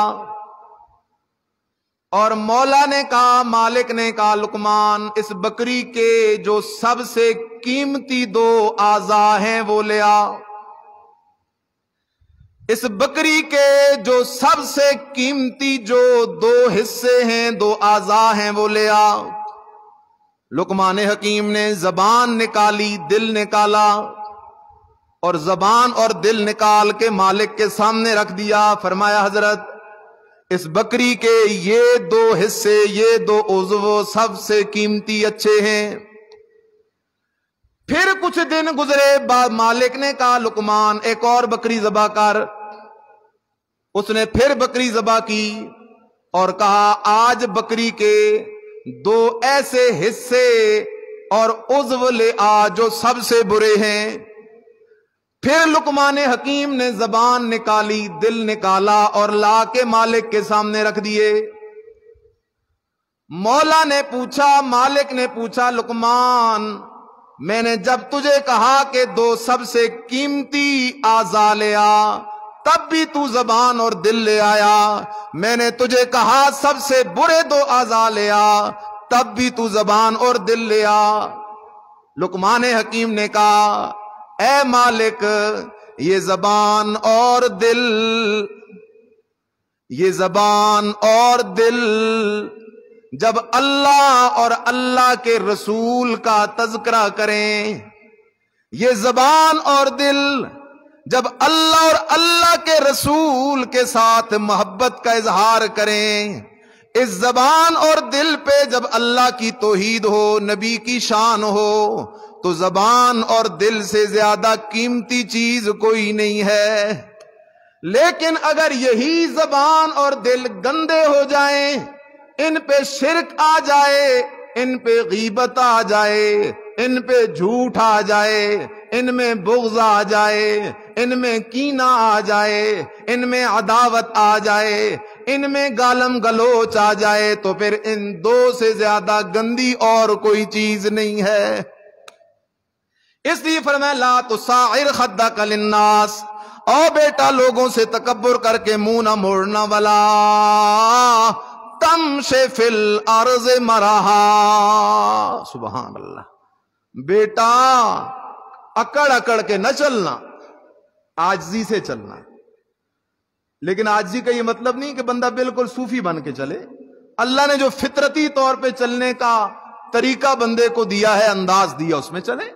اور مولا نے کہا، مالک نے کہا، لقمان اس بکری کے جو سب سے قیمتی 2 اعضاء ہیں وہ لے آ. اس بکری کے جو سب سے قیمتی جو 2 حصے ہیں، 2 اعضاء ہیں وہ لے آ. لقمان حکیم نے زبان نکالی، دل نکالا، اور زبان اور دل نکال کے مالک کے سامنے رکھ دیا. فرمایا حضرت اس بکری کے یہ 2 حصے، یہ 2 عضو سب سے قیمتی اچھے ہیں. پھر کچھ دن گزرے، بعد مالک نے کہا لقمان ایک اور بکری ذبح کر. اس نے پھر بکری ذبح کی اور کہا آج بکری کے 2 ایسے حصے اور عضو لے آ جو سب سے برے ہیں. پھر لقمان حکیم نے زبان نکالی، دل نکالا، اور لا کے مالک کے سامنے رکھ دیے. مولا نے پوچھا، مالک نے پوچھا، لقمان میں نے جب تجھے کہا کہ 2 سب سے قیمتی اعضاء لے آ، تب بھی تو زبان اور دل لے آیا. میں نے تجھے کہا سب سے برے 2 اعضاء لے آ، تب بھی تو زبان اور دل لے آ. لقمان حکیم نے کہا اے مالک، یہ زبان اور دل، یہ زبان اور دل جب اللہ اور اللہ کے رسول کا تذکرہ کریں، یہ زبان اور دل جب اللہ اور اللہ کے رسول کے ساتھ محبت کا اظہار کریں، اس زبان اور دل پہ جب اللہ کی توحید ہو، نبی کی شان ہو، تو زبان اور دل سے زیادہ قیمتی چیز کوئی نہیں ہے. لیکن اگر یہی زبان اور دل گندے ہو جائیں، ان پہ شرک آ جائے، ان پہ غیبت آ جائے، ان پہ جھوٹ آ جائے، ان میں بغض آ جائے، ان میں کینہ آ جائے، ان میں عداوت آ جائے، ان میں گالم گلوچ آ جائے، تو پھر ان 2 سے زیادہ گندی اور کوئی چیز نہیں ہے. اس لیے فرمایا لا تصعر خدک للناس، او بیٹا لوگوں سے تکبر کر کے منہ نہ موڑنا. والا تمشی فی الارض مرحا۔ سبحان اللہ۔ بیٹا اکڑ اکڑ کے نہ چلنا، عاجزی سے چلنا۔ لیکن عاجزی کا یہ مطلب نہیں کہ بندہ بالکل صوفی بن کے چلے۔ اللہ نے جو فطرتی طور پہ چلنے کا طریقہ بندے کو دیا ہے، انداز دیا، اس میں چلے۔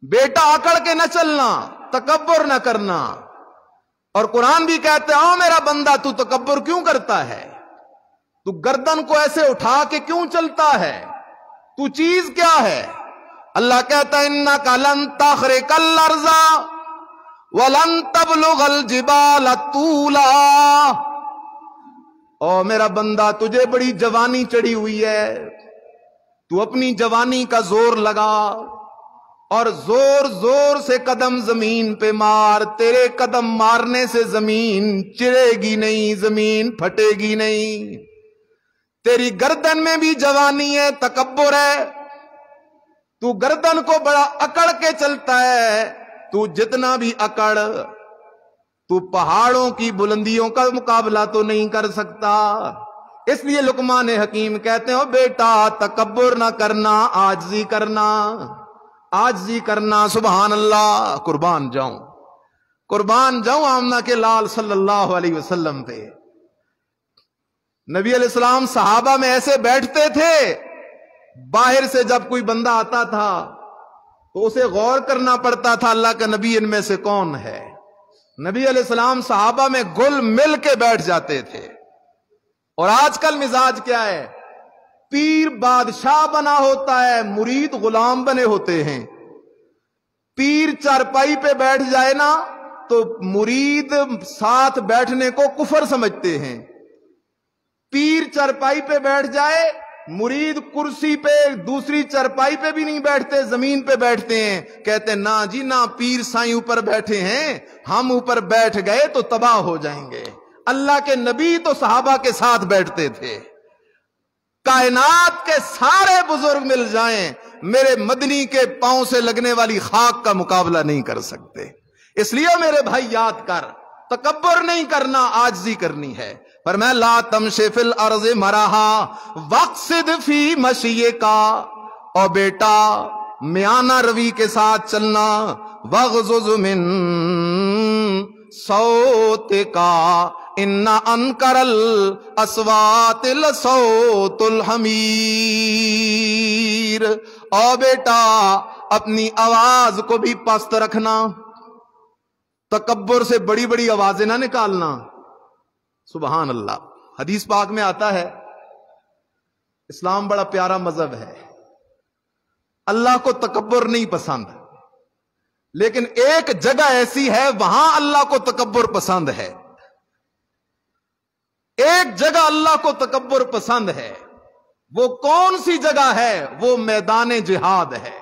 بیٹا اکڑ کے نہ چلنا، تکبر نہ کرنا۔ اور قرآن بھی کہتے ہیں، میرا بندہ تو تکبر کیوں کرتا ہے؟ تو گردن کو ایسے اٹھا کے کیوں چلتا ہے؟ تو چیز کیا ہے؟ اللہ کہتا ہے انک لن تخرق الارض ولن تبلغ الجبال طولا۔ او میرا بندہ، تجھے بڑی جوانی چڑھی ہوئی ہے، تو اپنی جوانی کا زور لگا اور زور زور سے قدم زمین پہ مار۔ تیرے قدم مارنے سے زمین چرے گی نہیں، زمین پھٹے گی نہیں۔ تیری گردن میں بھی جوانی ہے، تکبر ہے، تو گردن کو بڑا اکڑ کے چلتا ہے۔ تو جتنا بھی اکڑ، تو پہاڑوں کی بلندیوں کا مقابلہ تو نہیں کر سکتا۔ اس لیے لقمان حکیم کہتے ہیں، بیٹا تکبر نہ کرنا، عاجزی کرنا، عاجزی کرنا۔ سبحان اللہ۔ قربان جاؤں، قربان جاؤں آمنہ کے لال صلی اللہ علیہ وسلم پہ۔ نبی علیہ السلام صحابہ میں ایسے بیٹھتے تھے، باہر سے جب کوئی بندہ آتا تھا تو اسے غور کرنا پڑتا تھا، اللہ کا نبی ان میں سے کون ہے؟ نبی علیہ السلام صحابہ میں گل مل کے بیٹھ جاتے تھے۔ اور آج کل مزاج کیا ہے؟ پیر بادشاہ بنا ہوتا ہے، مرید غلام بنے ہوتے ہیں۔ پیر چارپائی پہ بیٹھ جائے نا تو مرید ساتھ بیٹھنے کو کفر سمجھتے ہیں۔ پیر چارپائی پہ بیٹھ جائے، مرید کرسی پہ دوسری چارپائی پہ بھی نہیں بیٹھتے، زمین پہ بیٹھتے ہیں۔ کہتے ہیں نا جی نا، پیر سائیں اوپر بیٹھے ہیں، ہم اوپر بیٹھ گئے تو تباہ ہو جائیں گے۔ اللہ کے نبی تو صحابہ کے ساتھ بیٹھتے تھے۔ کائنات کے سارے بزرگ مل جائیں، میرے مدنی کے پاؤں سے لگنے والی خاک کا مقابلہ نہیں کر سکتے۔ اس لیے میرے بھائی یاد کر، تکبر نہیں کرنا، عاجزی کرنی ہے۔ فرمایا لا تمشی فی الارض مرحا واقصد فی مشیک، اور بیٹا میانہ روی کے ساتھ چلنا، واغضض من صوتک ان انکر الاصوات لصوت الحمیر۔ اور بیٹا اپنی آواز کو بھی پست رکھنا، تکبر سے بڑی بڑی آوازیں نہ نکالنا۔ سبحان اللہ۔ حدیث پاک میں آتا ہے، اسلام بڑا پیارا مذہب ہے، اللہ کو تکبر نہیں پسند، لیکن ایک جگہ ایسی ہے وہاں اللہ کو تکبر پسند ہے۔ ایک جگہ اللہ کو تکبر پسند ہے، وہ کون سی جگہ ہے؟ وہ میدان جہاد ہے۔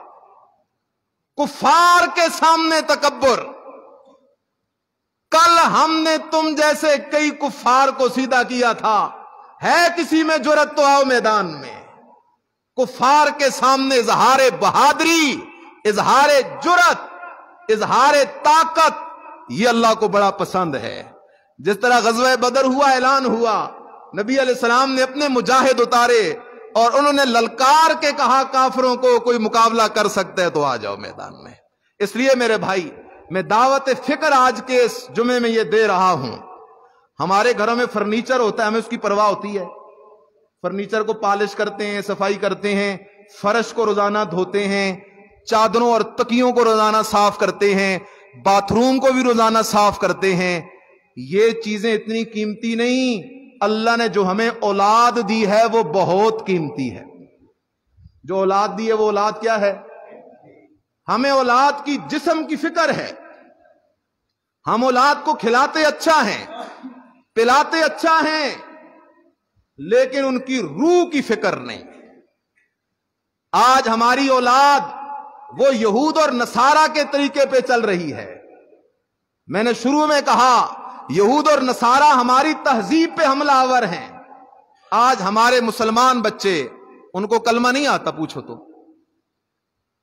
کفار کے سامنے تکبر۔ کل ہم نے تم جیسے کئی کفار کو سیدھا کیا تھا، ہے کسی میں جرأت تو آؤ میدان میں۔ کفار کے سامنے اظہار بہادری، اظہار جرأت، اظہار طاقت، یہ اللہ کو بڑا پسند ہے۔ جس طرح غزوہ بدر ہوا، اعلان ہوا، نبی علیہ السلام نے اپنے مجاہد اتارے اور انہوں نے للکار کے کہا کافروں کو کوئی مقابلہ کر سکتا ہے تو آ جاؤ میدان میں۔ اس لیے میرے بھائی، میں دعوت فکر آج کے اس جمعے میں یہ دے رہا ہوں۔ ہمارے گھروں میں فرنیچر ہوتا ہے، ہمیں اس کی پرواہ ہوتی ہے۔ فرنیچر کو پالش کرتے ہیں، صفائی کرتے ہیں، فرش کو روزانہ دھوتے ہیں، چادروں اور تکیوں کو روزانہ صاف کرتے ہیں، باتھ روم کو بھی روزانہ صاف کرتے ہیں۔ یہ چیزیں اتنی قیمتی نہیں، اللہ نے جو ہمیں اولاد دی ہے وہ بہت قیمتی ہے۔ جو اولاد دی ہے وہ اولاد کیا ہے؟ ہمیں اولاد کی جسم کی فکر ہے۔ ہم اولاد کو کھلاتے اچھا ہیں، پلاتے اچھا ہیں، لیکن ان کی روح کی فکر نہیں۔ آج ہماری اولاد وہ یہود اور نصارہ کے طریقے پہ چل رہی ہے۔ میں نے شروع میں کہا یہود اور نصارہ ہماری تہذیب پہ حملہ آور ہیں۔ آج ہمارے مسلمان بچے، ان کو کلمہ نہیں آتا، پوچھو تو،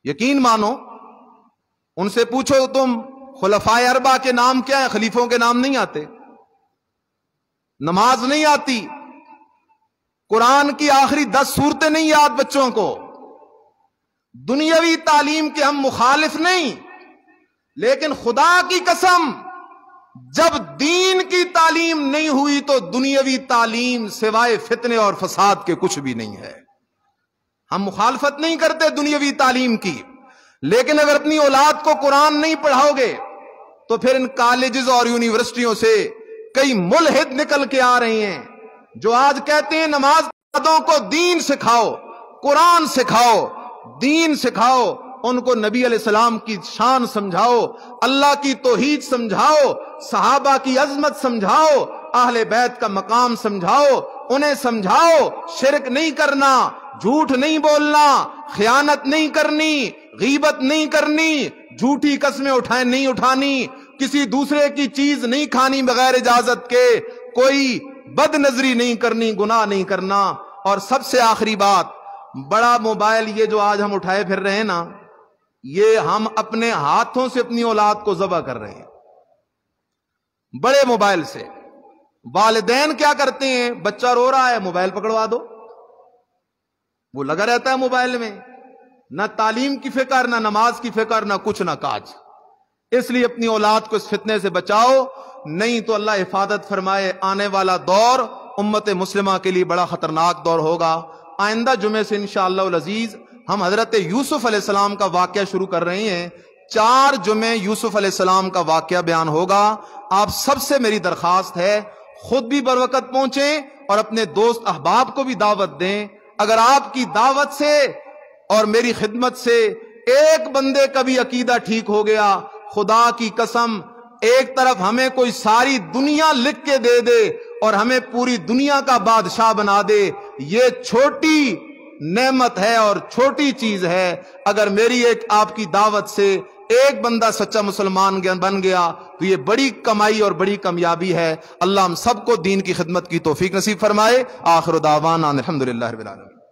یقین مانو، ان سے پوچھو تم خلفائے اربعہ کے نام کیا ہے، خلیفوں کے نام نہیں آتے، نماز نہیں آتی، قرآن کی آخری 10 سورتیں نہیں یاد بچوں کو. دنیاوی تعلیم کے ہم مخالف نہیں، لیکن خدا کی قسم جب دین کی تعلیم نہیں ہوئی تو دنیاوی تعلیم سوائے فتنے اور فساد کے کچھ بھی نہیں ہے. ہم مخالفت نہیں کرتے دنیاوی تعلیم کی، لیکن اگر اپنی اولاد کو قرآن نہیں پڑھاؤ گے تو پھر ان کالجز اور یونیورسٹیوں سے کئی ملحد نکل کے آ رہے ہیں جو آج کہتے ہیں نماز پڑھوں کو دین سکھاؤ، قرآن سکھاؤ، دین سکھاؤ. ان کو نبی علیہ السلام کی شان سمجھاؤ، اللہ کی توحید سمجھاؤ، صحابہ کی عظمت سمجھاؤ، اہل بیت کا مقام سمجھاؤ. انہیں سمجھاؤ شرک نہیں کرنا، جھوٹ نہیں بولنا، خیانت نہیں کرنی، غیبت نہیں کرنی، جھوٹی قسمیں نہیں اٹھانی، کسی دوسرے کی چیز نہیں کھانی بغیر اجازت کے، کوئی بد نظری نہیں کرنی، گناہ نہیں کرنا. اور سب سے آخری بات، بڑا موبائل یہ جو آج ہم اٹھائے پھر رہے ہیں نا، یہ ہم اپنے ہاتھوں سے اپنی اولاد کو ذبح کر رہے ہیں بڑے موبائل سے. والدین کیا کرتے ہیں؟ بچہ رو رہا ہے موبائل پکڑوا دو، وہ لگا رہتا ہے موبائل میں، نہ تعلیم کی فکر، نہ نماز کی فکر، نہ کچھ نہ کاج. اس لیے اپنی اولاد کو اس فتنے سے بچاؤ، نہیں تو اللہ حفاظت فرمائے آنے والا دور امت مسلمہ کے لیے بڑا خطرناک دور ہوگا. آئندہ جمعے سے انشاءاللہ العزیز ہم حضرت یوسف علیہ السلام کا واقعہ شروع کر رہے ہیں. 4 جمعے یوسف علیہ السلام کا واقعہ بیان ہوگا. آپ سب سے میری درخواست ہے خود بھی بروقت پہنچیں اور اپنے دوست احباب کو بھی دعوت دیں. اگر آپ کی دعوت سے اور میری خدمت سے ایک بندے کا بھی عقیدہ ٹھیک ہو گیا، خدا کی قسم ایک طرف ہمیں کوئی ساری دنیا لکھ کے دے دے اور ہمیں پوری دنیا کا بادشاہ بنا دے، یہ چھوٹی نعمت ہے اور چھوٹی چیز ہے. اگر میری ایک آپ کی دعوت سے ایک بندہ سچا مسلمان بن گیا تو یہ بڑی کمائی اور بڑی کامیابی ہے. اللہ ہم سب کو دین کی خدمت کی توفیق نصیب فرمائے. آخر دعوانا الحمدللہ رب العالمین.